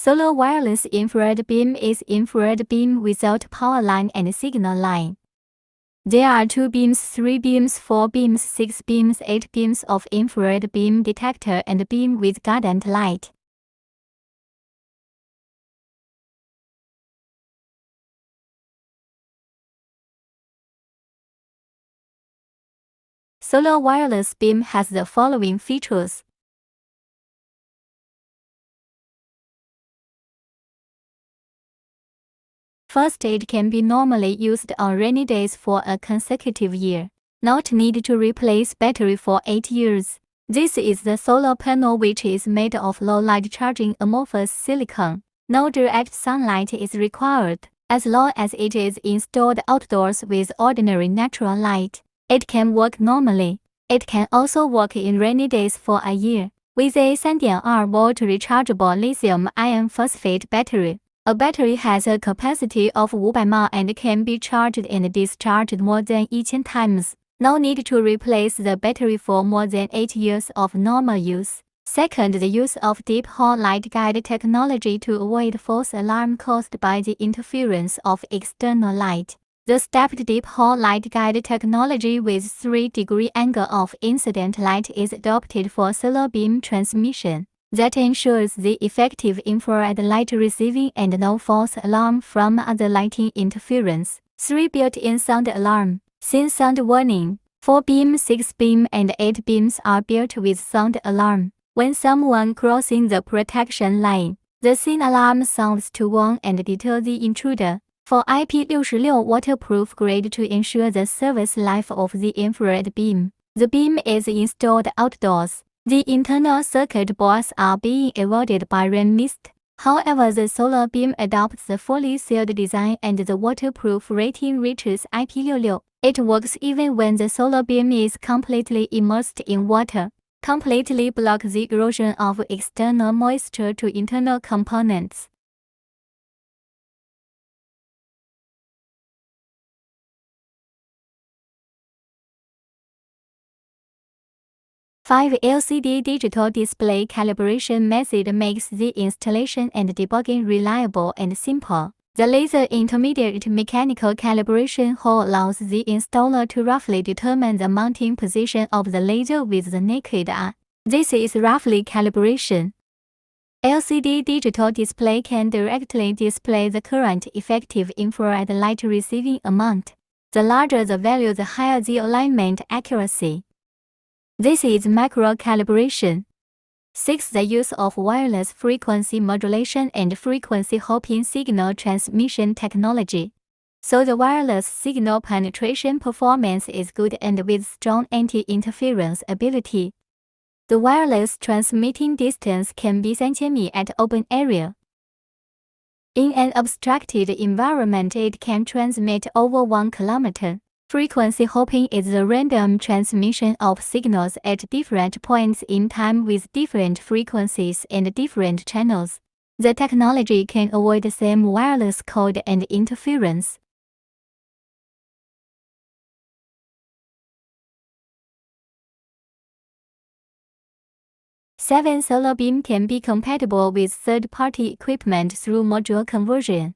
Solar wireless infrared beam is infrared beam without power line and signal line. There are 2 beams, 3 beams, 4 beams, 6 beams, 8 beams of infrared beam detector and beam with guidant light. Solar wireless beam has the following features. First, it can be normally used on rainy days for a consecutive year. Not need to replace battery for 8 years. This is the solar panel, which is made of low-light charging amorphous silicon. No direct sunlight is required. As long as it is installed outdoors with ordinary natural light, it can work normally. It can also work in rainy days for a year. With a 3.2-volt rechargeable lithium iron phosphate battery. A battery has a capacity of 500 mAh and can be charged and discharged more than 1,000 times. No need to replace the battery for more than 8 years of normal use. Second, the use of deep hall light guide technology to avoid false alarm caused by the interference of external light. The stepped deep hall light guide technology with 3-degree angle of incident light is adopted for solar beam transmission. That ensures the effective infrared light receiving and no false alarm from other lighting interference. 3 built-in sound alarm. Scene sound warning. 4 beam, 6 beam, and 8 beams are built with sound alarm. When someone crossing the protection line, the scene alarm sounds to warn and deter the intruder. For IP66 waterproof grade to ensure the service life of the infrared beam. The beam is installed outdoors. The internal circuit boards are being avoided by rain mist. However, the solar beam adopts the fully sealed design and the waterproof rating reaches IP66. It works even when the solar beam is completely immersed in water. Completely block the erosion of external moisture to internal components. 5. LCD digital display calibration method makes the installation and debugging reliable and simple. The laser intermediate mechanical calibration hole allows the installer to roughly determine the mounting position of the laser with the naked eye. This is roughly calibration. LCD digital display can directly display the current effective infrared light receiving amount. The larger the value, the higher the alignment accuracy. This is macro calibration. 6. The use of wireless frequency modulation and frequency hopping signal transmission technology. So the wireless signal penetration performance is good and with strong anti-interference ability. The wireless transmitting distance can be 3,000 米 at open area. In an obstructed environment, it can transmit over 1 kilometer. Frequency hopping is the random transmission of signals at different points in time with different frequencies and different channels. The technology can avoid the same wireless code and interference. Seven, solar beam can be compatible with third-party equipment through module conversion.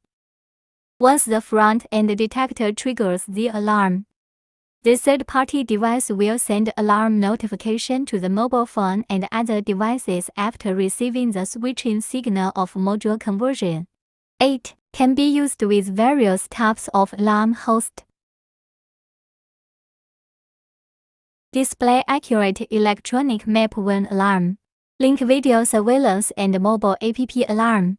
Once the front-end detector triggers the alarm, the third-party device will send alarm notification to the mobile phone and other devices after receiving the switching signal of module conversion. 8. Can be used with various types of alarm host. Display accurate electronic map when alarm. Link video surveillance and mobile app alarm.